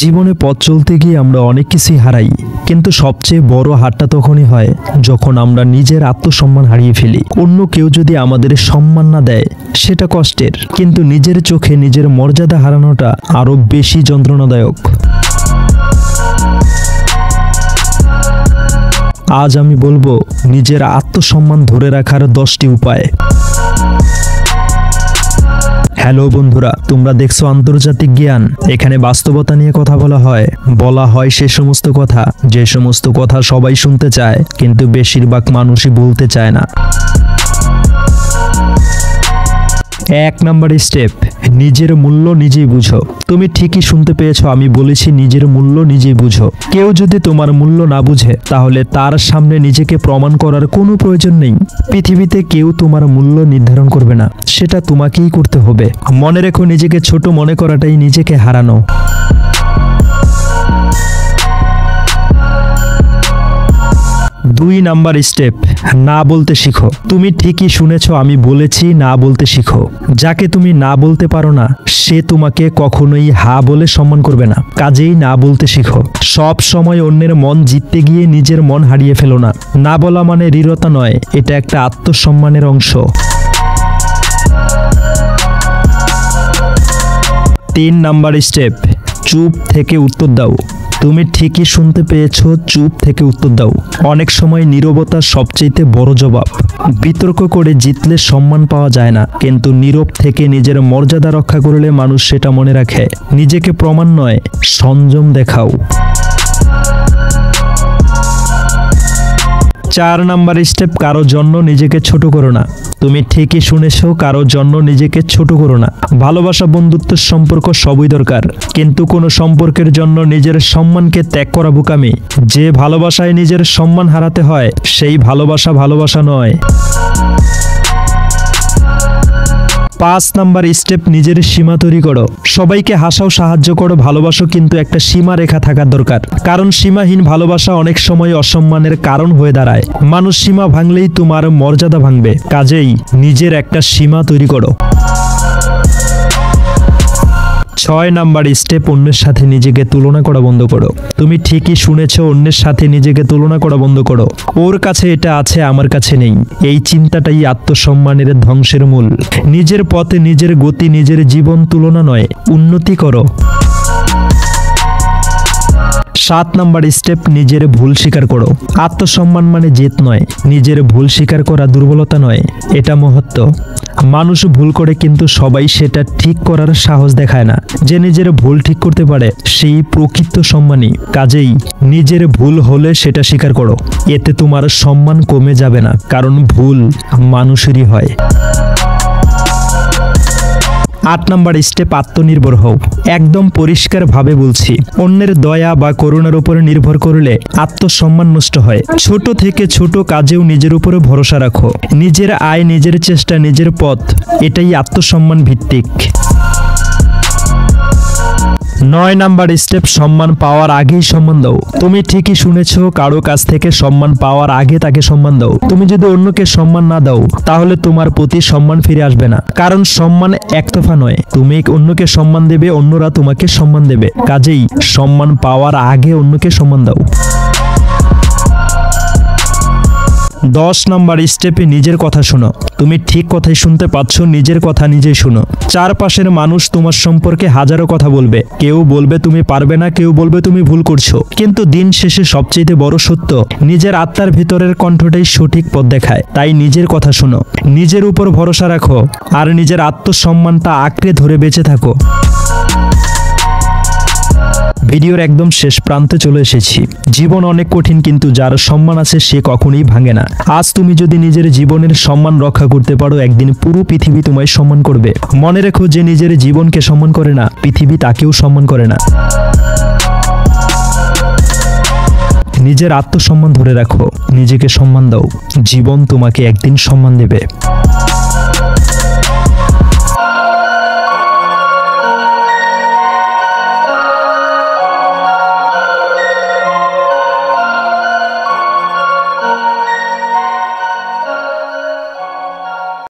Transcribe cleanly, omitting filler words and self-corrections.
জীবনে পথ চলতে গিয়ে আমরা অনেক কিছুই হারাই, কিন্তু সবচেয়ে বড় হারটা তখনই হয় যখন আমরা নিজের আত্মসম্মান হারিয়ে ফেলি। অন্য কেউ যদি আমাদের সম্মান না দেয় সেটা কষ্টের, কিন্তু নিজের চোখে নিজের মর্যাদা হারানোটা আরো বেশি যন্ত্রণাদায়ক। আজ আমি বলবো নিজের আত্মসম্মান ধরে রাখার 10টি উপায়। হ্যালো বন্ধুরা, তোমরা দেখছো আন্তর্জাতিক জ্ঞান। এখানে বাস্তবতা নিয়ে কথা বলা হয় সে সমস্ত কথা যে সমস্ত কথা সবাই শুনতে চায়, কিন্তু বেশিরভাগ মানুষই বলতে চায় না। 1 নাম্বার স্টেপ, নিজের মূল্য নিজেই বুঝো। তুমি ঠিকই শুনতে পেয়েছো, আমি বলেছি নিজের মূল্য নিজেই বুঝো। কেউ যদি তোমার মূল্য না বুঝে তাহলে তার সামনে নিজেকে প্রমাণ করার কোনো প্রয়োজন নেই। পৃথিবীতে কেউ তোমার মূল্য নির্ধারণ করবে না, সেটা তোমাকেই করতে হবে। মনে রেখো, নিজেকে ছোট মনে করাটাই নিজেকে হারানো। 2 নাম্বার স্টেপ, না বলতে শিখো। তুমি ঠিকই শুনেছো, আমি বলেছি না বলতে শিখো। যাকে তুমি না বলতে পারো না সে তোমাকে কখনোই হা বলে সম্মান করবে না। কাজেই না বলতে শিখো। সব সময় অন্যের মন জিততে গিয়ে নিজের মন হারিয়ে ফেলো না। না বলা মানে দৃঢ়তা নয়, এটা একটা আত্মসম্মানের অংশ। 3 নাম্বার স্টেপ, চুপ থেকে উত্তর দাও। তুমি ঠিকই শুনতে পেয়েছো, চুপ থেকে উত্তর দাও। অনেক সময় নীরবতা সবচেয়ে বড় জবাব। বিতর্ক করে জিতলে সম্মান পাওয়া যায় না, কিন্তু নীরব থেকে নিজের মর্যাদা রক্ষা করলে মানুষ সেটা মনে রাখে। নিজেকে প্রমাণ নয়, সংযম দেখাও। 4 নাম্বার স্টেপ, কারো জন্য নিজেকে ছোট করো না। তুমি ঠিকই শুনেছো, কারো জন্য নিজেকে ছোট করো না। ভালোবাসা, বন্ধুত্বের সম্পর্ক সবই দরকার, কিন্তু কোনো সম্পর্কের জন্য নিজের সম্মানকে ত্যাগ করা বোকামি। যে ভালোবাসায় নিজের সম্মান হারাতে হয় সেই ভালোবাসা নয়। 5 নাম্বার স্টেপ, নিজের সীমা তৈরি করো। সবাইকে হাসাও, সাহায্য করো, ভালোবাসো, কিন্তু একটা সীমা রেখা থাকার দরকার। কারণ সীমাহীন ভালোবাসা অনেক সময় অসম্মানের কারণ হয়ে দাঁড়ায়। মানুষ সীমা ভাঙলেই তোমার মর্যাদা ভাঙবে। কাজেই নিজের একটা সীমা তৈরি করো। 6 নাম্বার স্টেপ, অন্যের সাথে নিজেকে তুলনা করা বন্ধ করো। তুমি ঠিকই শুনেছো, অন্যের সাথে নিজেকে তুলনা করা বন্ধ করো। ওর কাছে এটা আছে, আমার কাছে নেই। এই চিন্তাটাই আত্মসম্মানের ধ্বংসের মূল। নিজের পথে, নিজের গতি, নিজের জীবন তুলনা নয়, উন্নতি করো। 7 নাম্বার স্টেপ, নিজের ভুল স্বীকার করো। আত্মসম্মান মানে জেদ নয়, নিজের ভুল স্বীকার করা দুর্বলতা নয়, এটা মহত্ব। মানুষ ভুল করে, কিন্তু সবাই সেটা ঠিক করার সাহস দেখায় না। যে নিজের ভুল ঠিক করতে পারে সেই প্রকৃত সম্মানী। কাজেই নিজের ভুল হলে সেটা স্বীকার করো। এতে তোমার সম্মান কমে যাবে না, কারণ ভুল মানুষেরই হয়। 8 নাম্বার স্টেপ, আত্মনির্ভর হও। একদম পরিষ্কারভাবে বলছি, অন্যের দয়া বা করুণার উপরে নির্ভর করলে আত্মসম্মান নষ্ট হয়। ছোট থেকে ছোট কাজেও নিজের উপরে ভরসা রাখো। নিজের আয়, নিজের চেষ্টা, নিজের পথ, এটাই আত্মসম্মান ভিত্তিক। 9 নাম্বার স্টেপ, সম্মান পাওয়ার আগেই সম্মান দাও। তুমি ঠিকই শুনেছো, কারো কাছ থেকে সম্মান পাওয়ার আগে তাকে সম্মান দাও। তুমি যদি অন্যকে সম্মান না দাও তাহলে তোমার প্রতি সম্মান ফিরে আসবে না। কারণ সম্মান একতরফা নয়, তুমি অন্যকে সম্মান দেবে, অন্যরা তোমাকে সম্মান দেবে। কাজেই সম্মান পাওয়ার আগে অন্যকে সম্মান দাও। 10 নাম্বার স্টেপে, নিজের কথা শোনো। তুমি ঠিক কথাই শুনতে পাচ্ছ, নিজের কথা নিজেই শোনো। চারপাশের মানুষ তোমার সম্পর্কে হাজারো কথা বলবে। কেউ বলবে তুমি পারবে না, কেউ বলবে তুমি ভুল করছো, কিন্তু দিন শেষে সবচেয়ে বড় সত্য, নিজের আত্মার ভিতরের কণ্ঠটাই সঠিক পথ দেখায়। তাই নিজের কথা শোনো, নিজের উপর ভরসা রাখো, আর নিজের আত্মসম্মানটা আঁকড়ে ধরে বেঁচে থাকো। ভিডিওর একদম শেষ প্রান্তে চলে এসেছি। জীবন অনেক কঠিন, কিন্তু যার সম্মান আছে সে কখনোই ভাঙে না। আজ তুমি যদি নিজের জীবনের সম্মান রক্ষা করতে পারো, একদিন পুরো পৃথিবী তোমায় সম্মান করবে। মনে রেখো, যে নিজের জীবনকে সম্মান করে না, পৃথিবী তাকেও সম্মান করে না। নিজের আত্মসম্মান ধরে রাখো, নিজেকে সম্মান দাও, জীবন তোমাকে একদিন সম্মান দেবে।